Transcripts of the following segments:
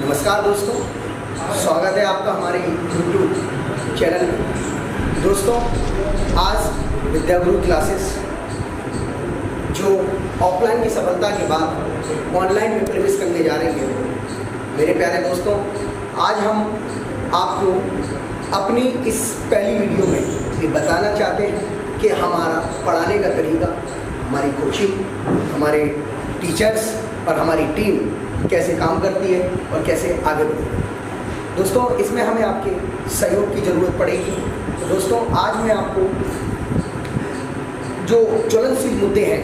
नमस्कार दोस्तों, स्वागत है आपका हमारे YouTube चैनल में। दोस्तों, आज विद्या गुरु क्लासेस जो ऑफलाइन की सफलता के बाद ऑनलाइन में प्रवेश करने जा रही है। मेरे प्यारे दोस्तों, आज हम आपको अपनी इस पहली वीडियो में ये बताना चाहते हैं कि हमारा पढ़ाने का तरीका, हमारी कोचिंग, हमारे टीचर्स और हमारी टीम कैसे काम करती है और कैसे आगे बढ़ेगी। दोस्तों, इसमें हमें आपके सहयोग की ज़रूरत पड़ेगी। तो दोस्तों, आज मैं आपको जो ज्वलनशील मुद्दे हैं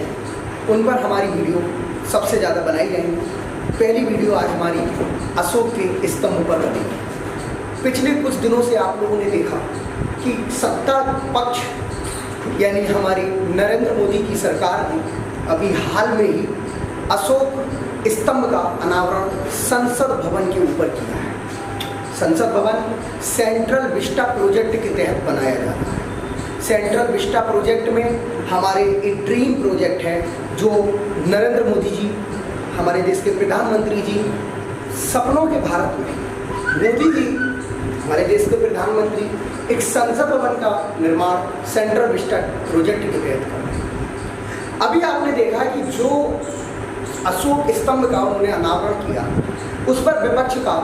उन पर हमारी वीडियो सबसे ज़्यादा बनाई जाएंगी। पहली वीडियो आज हमारी अशोक के स्तंभ पर बनेगी। पिछले कुछ दिनों से आप लोगों ने देखा कि सत्ता पक्ष यानी हमारी नरेंद्र मोदी की सरकार ने अभी हाल में ही अशोक स्तंभ का अनावरण संसद भवन के ऊपर किया है। संसद भवन सेंट्रल विस्टा प्रोजेक्ट के तहत बनाया जा रहा है। सेंट्रल विस्टा प्रोजेक्ट में हमारे एक ड्रीम प्रोजेक्ट है जो नरेंद्र मोदी जी, हमारे देश के प्रधानमंत्री जी, सपनों के भारत में मोदी जी, हमारे देश के प्रधानमंत्री एक संसद भवन का निर्माण सेंट्रल विस्टा प्रोजेक्ट के तहत कर रहे हैं। अभी आपने देखा कि जो अशोक स्तंभ का उन्होंने अनावरण किया, उस पर विपक्ष का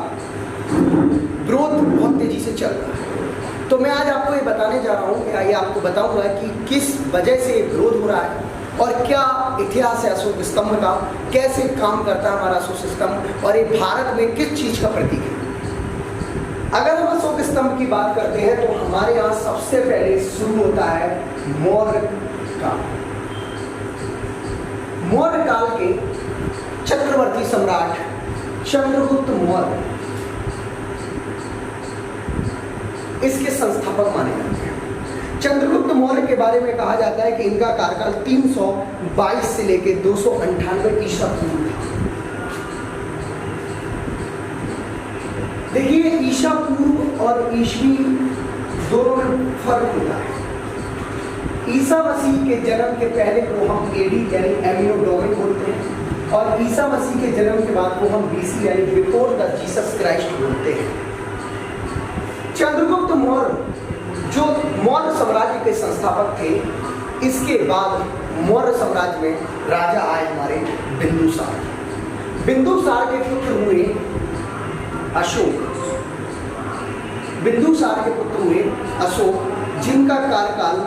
विरोध बहुत तेजी से चल रहा है। तो मैं आज आपको ये बताने जा रहा हूँ, ये आपको बताऊंगा कि किस वजह से विरोध हो रहा है और क्या इतिहास है अशोक स्तंभ का, कैसे काम करता है हमारा अशोक स्तंभ और ये भारत में किस चीज़ का प्रतीक है। अगर हम अशोक स्तंभ की बात करते हैं तो हमारे यहाँ सबसे पहले शुरू होता है मौर्य काल। मौर्य काल के चक्रवर्ती सम्राट चंद्रगुप्त मौर्य इसके संस्थापक माने जाते हैं। चंद्रगुप्त मौर्य के बारे में कहा जाता है कि इनका कार्यकाल 322 से लेकर 298 ईसा पूर्व था। देखिए, ईसा पूर्व और ईस्वी दोनों में फर्क होता है। ईसा मसीह के जन्म के पहले को हम एडी यानी एमियो डोमिन बोलते हैं और ईसा मसीह के जन्म के बाद को हम बीसी यानी बिफोर द जीसस क्राइस्ट बोलते हैं। चंद्रगुप्त मौर्य जो मौर्य साम्राज्य के संस्थापक थे, इसके बाद मौर्य साम्राज्य में राजा आए हमारे बिंदुसार। बिंदुसार के पुत्र हुए अशोक। बिंदुसार के पुत्र हुए अशोक, जिनका कार्यकाल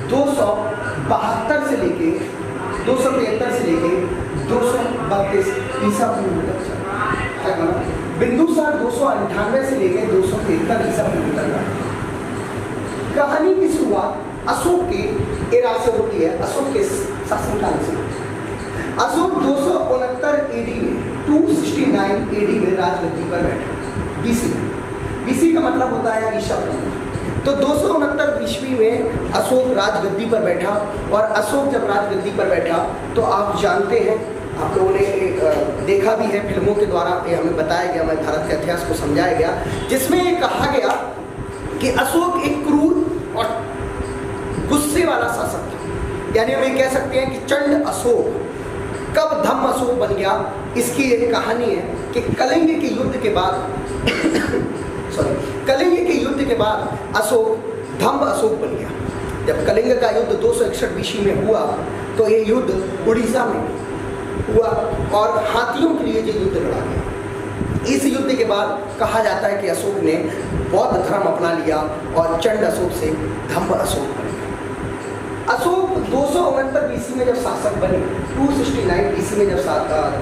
272 से लेके 273 से लेके 232 ईसा पूर्व तक चला। बिंदुसार 298 से लेके 273 ईसा पूर्व तक रहा। कहानी की शुरुआत अशोक के एरा से होती है, अशोक के शासनकाल से। अशोक 269 एडी में 269 एडी में राजगद्दी पर बैठा। बीसी का मतलब होता है ईसा पूर्व। तो 269 ईस्वी में अशोक राजगद्दी पर बैठा और अशोक जब राजगद्दी पर बैठा तो आप जानते हैं, आप लोगों ने देखा भी है फिल्मों के द्वारा, ये हमें बताया गया, हमारे भारत के इतिहास को समझाया गया, जिसमें ये कहा गया कि अशोक एक क्रूर और गुस्से वाला शासक था। यानी हम ये कह सकते हैं कि चंड अशोक कब धम्म अशोक बन गया, इसकी एक कहानी है कि कलिंग के युद्ध के बाद कलिंग के युद्ध के बाद अशोक धम्म अशोक बन गया। जब कलिंग का युद्ध 261 बीसी में हुआ तो ये युद्ध उड़ीसा में हुआ और हाथियों के लिए ये युद्ध लड़ा गया। इस युद्ध के बाद कहा जाता है कि अशोक ने बौद्ध धर्म अपना लिया और चंड अशोक से धम्म अशोक बन गया। अशोक 269 बीसी में जब शासक बने, 269 बीसी में जब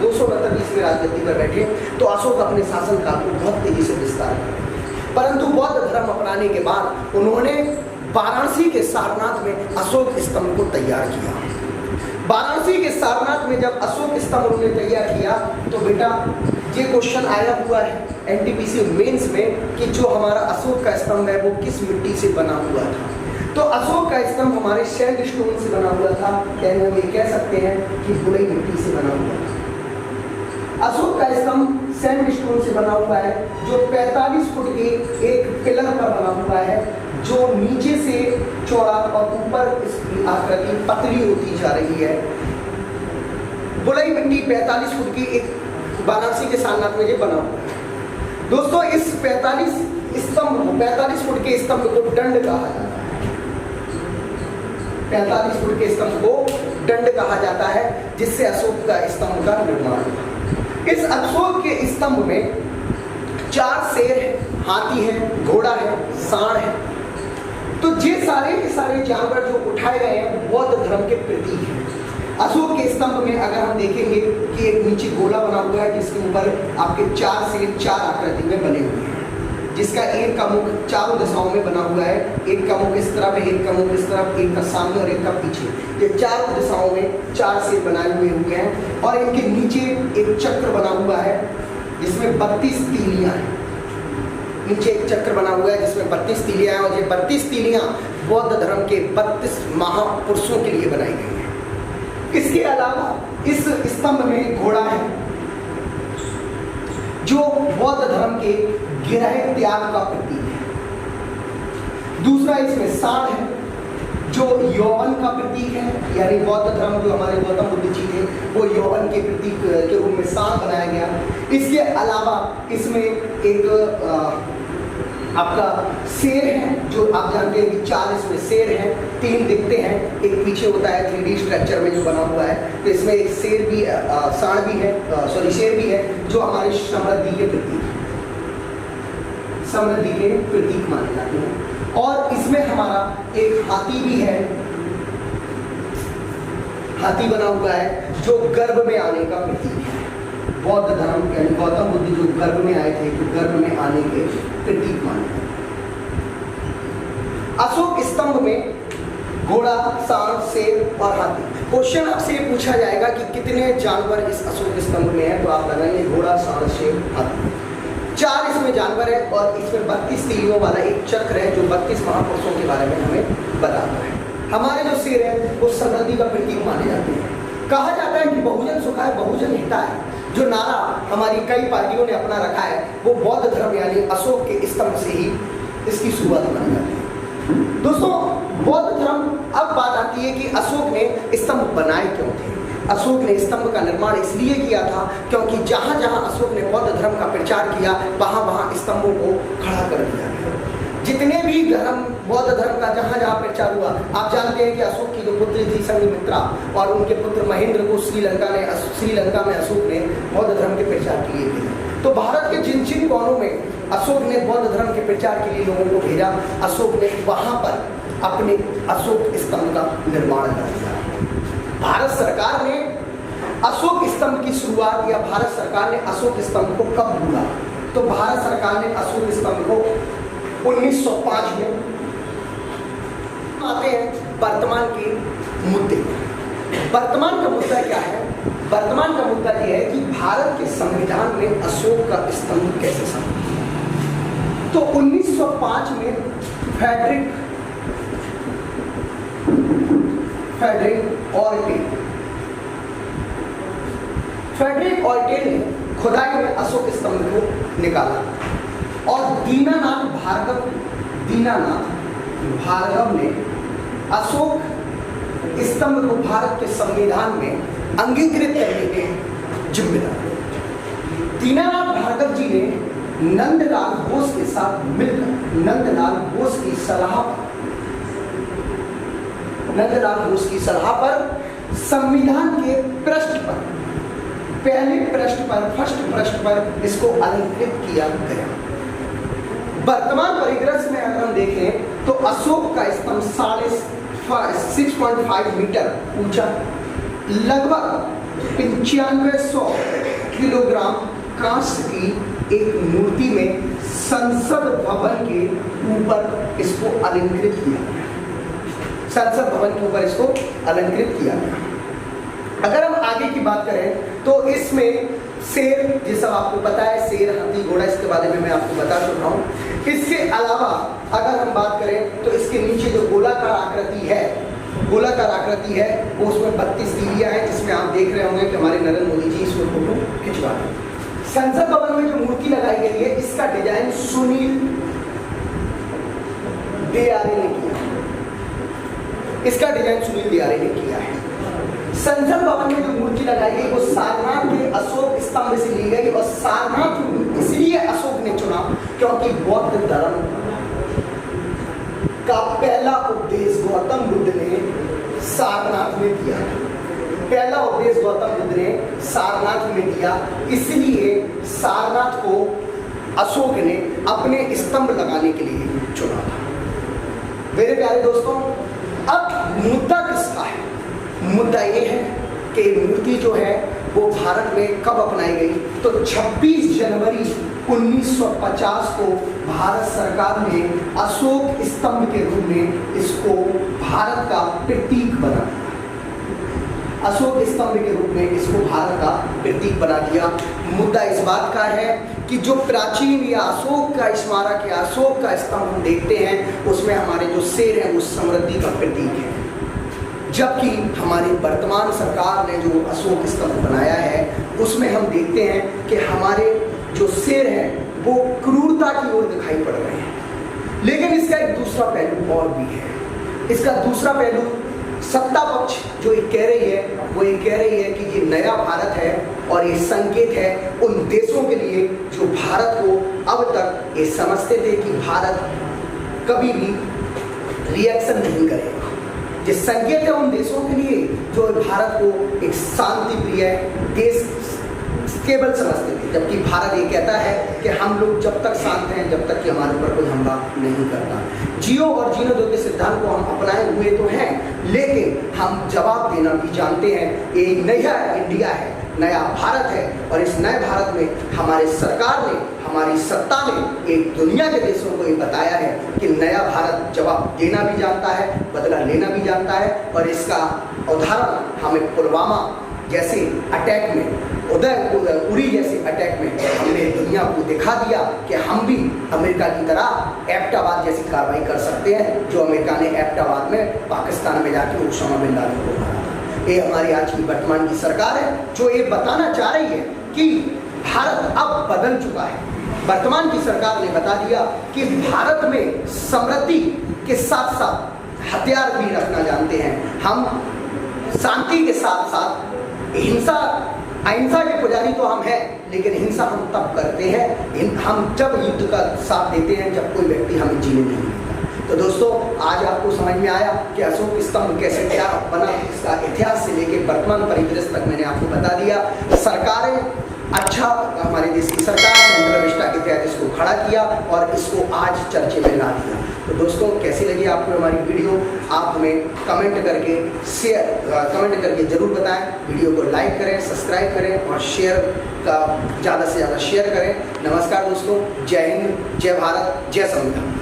269 बीसी में राजगद्दी पर बैठे तो अशोक अपने शासनकाल को बहुत तेजी से विस्तार कर, परंतु बौद्ध धर्म अपनाने के बाद उन्होंने वाराणसी के सारनाथ में अशोक स्तंभ को तैयार किया। वाराणसी के सारनाथ में जब अशोक स्तंभ उन्होंने तैयार किया तो बेटा ये क्वेश्चन आया हुआ है एनटीपीसी मेंस में कि जो हमारा अशोक का स्तंभ है वो किस मिट्टी से बना हुआ था। तो अशोक का स्तंभ हमारे सैंडस्टोन से बना हुआ था, यानी हम ये कह सकते हैं कि बुलई मिट्टी से बना हुआ था। अशोक का स्तंभ सैंडस्टोन से बना हुआ है जो 45 फुट के एक पिलर पर बना हुआ है, जो नीचे से चौड़ा और ऊपर इसकी आकृति पतली होती जा रही है। बुलई मिट्टी 45 फुट की एक वाराणसी के सारनाथ में ये बना हुआ है। दोस्तों इस 45 फुट के स्तंभ को दंड कहा जाता है। 45 फुट के स्तंभ को दंड कहा जाता है, जिससे अशोक का स्तंभ का निर्माण हुआ। इस अशोक के स्तंभ में 4 शेर है, हाथी है, घोड़ा है, सांड है। तो ये सारे के सारे जानवर जो उठाए गए हैं वो बौद्ध धर्म के प्रतीक हैं। अशोक के स्तंभ में अगर हम देखेंगे कि एक नीचे गोला बना हुआ है, जिसके ऊपर आपके 4 शेर 4 आकृति में बने हुए हैं, जिसका एक का मुख चारों दिशाओं में बना हुआ है। एक का मुख इस तरफ है, एक का मुख इस तरफ, एक का सामने और एक का पीछे। ये चारों दिशाओं में 4 शेर बनाए हुए हैं और इनके नीचे एक चक्र बना हुआ है जिसमें 32 तीलियां हैं। नीचे एक चक्र बना हुआ है जिसमें 32 तीलियां हैं और ये 32 तीलियां बौद्ध धर्म के 32 महापुरुषों के लिए बनाई गई हैं। इसके अलावा इस स्तंभ में घोड़ा है जो बौद्ध धर्म के गिरह त्याग का प्रतीक है। दूसरा इसमें सांड है जो यौवन का प्रतीक है, यानी बौद्ध धर्म जो हमारे गौतम बुद्ध जी थे वो यौवन के प्रतीक के रूप में सांड बनाया गया। इसके अलावा इसमें एक आपका शेर है, जो आप जानते हैं कि 4 इसमें शेर हैं, 3 दिखते हैं, एक पीछे होता है 3D स्ट्रक्चर में जो बना हुआ है। तो इसमें एक शेर भी, सांड भी है, शेर भी है जो हमारे समृद्धि के प्रतीक माने जाते हैं। और इसमें हमारा एक हाथी भी है, हाथी बना हुआ है जो गर्भ में आने का प्रतीक है। बौद्ध धर्म यानी गौतम बुद्ध जो गर्भ में आए थे, तो गर्भ में आने के प्रतीक माने। अशोक स्तंभ में घोड़ा, सांड, शेर और हाथी। क्वेश्चन आपसे ये पूछा जाएगा कि कितने जानवर इस अशोक स्तंभ में है, तो आप लगाएंगे घोड़ा, सांड, शेर, हाथी। 4 इसमें जानवर है और इसमें 32 तीलियों वाला एक चक्र है जो 32 महापुरुषों के बारे में हमें बताता है। हमारे जो शेर है वो समृद्धि का प्रतीक माने जाते हैं। कहा जाता है कि बहुजन सुखाय बहुजन हिताय, जो नारा हमारी कई पार्टियों ने अपना रखा है वो बौद्ध धर्म यानी अशोक के स्तंभ से ही इसकी शुरुआत मानी जाती है। दोस्तों बौद्ध धर्म, अब बात आती है कि अशोक ने स्तंभ बनाए क्यों थे। अशोक ने स्तंभ का निर्माण इसलिए किया था क्योंकि जहां जहां अशोक ने बौद्ध धर्म का प्रचार किया वहां वहां स्तंभों को खड़ा कर दिया गया। जितने भी धर्म, बौद्ध धर्म का जहां जहां प्रचार हुआ, आप जानते हैं कि अशोक की जो पुत्री थी संघमित्रा और उनके पुत्र महेंद्र को श्रीलंका में अशोक ने बौद्ध धर्म के प्रचार के लिए भेजा। तो भारत के जिन जिन कोनों में अशोक ने बौद्ध धर्म के प्रचार के लिए लोगों को भेजा, अशोक ने वहां पर अपने अशोक स्तंभ का निर्माण कर दिया। भारत सरकार ने अशोक स्तंभ की शुरुआत या भारत सरकार ने अशोक स्तंभ को कब ढूंढा, तो भारत सरकार ने अशोक स्तंभ को 1905 में। आते हैं वर्तमान के मुद्दे। वर्तमान का मुद्दा क्या है? वर्तमान का मुद्दा यह है कि भारत के संविधान में अशोक का स्तंभ कैसे शामिल। तो 1905 में फ्रेडरिक ऑर्टेल ने खुदाई में अशोक स्तंभ को निकाला और दीनानाथ भार्गव ने अशोक स्तंभ को भारत के संविधान में अंगीकृत करने के जिम्मेदार। दीनानाथ भार्गव जी ने नंदलाल बोस के साथ मिलकर नंदलाल बोस की सलाह पर संविधान के फर्स्ट पृष्ठ पर इसको अलंकृत किया गया। वर्तमान परिदृश्य में अगर हम देखें तो अशोक का स्तंभ 6.5 मीटर ऊंचा, लगभग 9500 किलोग्राम कांस्य की एक मूर्ति में संसद भवन के ऊपर इसको अलंकृत किया गया। संसद भवन के ऊपर इसको अलंकृत किया गया। अगर हम आगे की बात करें तो इसमें शेर, ये सब आपको पता है, शेर, हाथी, घोड़ा, इसके बारे में मैं आपको बता चुका हूँ। इसके अलावा अगर हम बात करें तो इसके नीचे जो गोलाकार आकृति है वो उसमें 32 तीलियां हैं, जिसमें आप देख रहे होंगे कि हमारे नरेंद्र मोदी जी इसमें फोटो खिंचवा रहे हैं। संसद भवन में जो मूर्ति लगाई गई है इसका डिजाइन सुनील देआरे ने किया है। संसद भवन में जो मूर्ति लगाई गई वो सारनाथ के अशोक स्तंभ से ली गई और सारनाथ इसलिए अशोक ने क्योंकि बौद्ध धर्म का पहला उपदेश गौतम बुद्ध ने सारनाथ में दिया। पहला उपदेश गौतम बुद्ध ने सारनाथ में दिया, इसलिए सारनाथ को अशोक ने अपने स्तंभ लगाने के लिए चुना था। मेरे प्यारे दोस्तों, अब मुद्दा किसका है? मुद्दा ये है कि मूर्ति जो है वो भारत में कब अपनाई गई? तो 26 जनवरी 1950 को भारत सरकार ने अशोक स्तंभ के रूप में इसको भारत का प्रतीक बना दिया। अशोक स्तंभ के रूप में इसको भारत का प्रतीक बना दिया। मुद्दा इस बात का है कि जो प्राचीन या अशोक का स्मारक या अशोक का स्तंभ हम देखते हैं, उसमें हमारे जो शेर हैं वो समृद्धि का प्रतीक है, जबकि हमारी वर्तमान सरकार ने जो अशोक स्तंभ बनाया है उसमें हम देखते हैं कि हमारे जो शेर हैं वो क्रूरता की ओर दिखाई पड़ रहे हैं। लेकिन इसका एक दूसरा पहलू और भी है। इसका दूसरा पहलू सत्ता पक्ष जो ये कह रही है, वो ये कह रही है कि ये नया भारत है और ये संकेत है उन देशों के लिए जो भारत को अब तक ये समझते थे कि भारत कभी भी रिएक्शन नहीं करेगा। ये संकेत है उन देशों के लिए जो भारत को एक शांति प्रिय देश केवल समझते थे, जबकि भारत ये कहता है कि हम लोग जब तक शांत हैं, जब तक कि हमारे ऊपर कोई हमला नहीं करता। जियो और जीने दो के सिद्धांत को हम अपनाए हुए तो हैं, लेकिन हम जवाब देना भी जानते हैं। ये नया इंडिया है, नया भारत है, और इस नए भारत में हमारे सरकार ने, हमारी सत्ता ने एक दुनिया के देशों को ये बताया है कि नया भारत जवाब देना भी जानता है, बदला लेना भी जानता है। और इसका उदाहरण हमें पुलवामा जैसे अटैक में, उरी जैसे अटैक में हमने दुनिया को दिखा दिया कि हम भी अमेरिका की तरह एबटाबाद जैसी कार्रवाई कर सकते हैं, जो अमेरिका ने एबटाबाद में पाकिस्तान में जाके उसामा बिन लादेन को मारा था। ये हमारी आज की वर्तमान की सरकार है जो ये बताना चाह रही है कि भारत अब बदल चुका है। वर्तमान की सरकार ने बता दिया कि भारत में समृद्धि के साथ साथ हथियार भी रखना जानते हैं। हम शांति के साथ साथ अहिंसा के पुजारी तो हम हैं, लेकिन हिंसा हम तब करते हैं, हम जब युद्ध का साथ देते हैं, जब कोई व्यक्ति हमें जीने नहीं देता। तो दोस्तों, आज आपको समझ में आया कि अशोक स्तंभ कैसे क्या बना, इसका इतिहास से लेकर वर्तमान परिदृश्य तक मैंने आपको बता दिया। सरकारें अच्छा, हमारे देश की सरकार ने अंतर्विष्टा के तहत इसको खड़ा किया और इसको आज चर्चे में ला दिया। तो दोस्तों, कैसी लगी आपको हमारी वीडियो? आप हमें कमेंट करके जरूर बताएं। वीडियो को लाइक करें, सब्सक्राइब करें और शेयर का ज़्यादा से ज़्यादा शेयर करें। नमस्कार दोस्तों, जय हिंद, जय भारत, जय संविधान।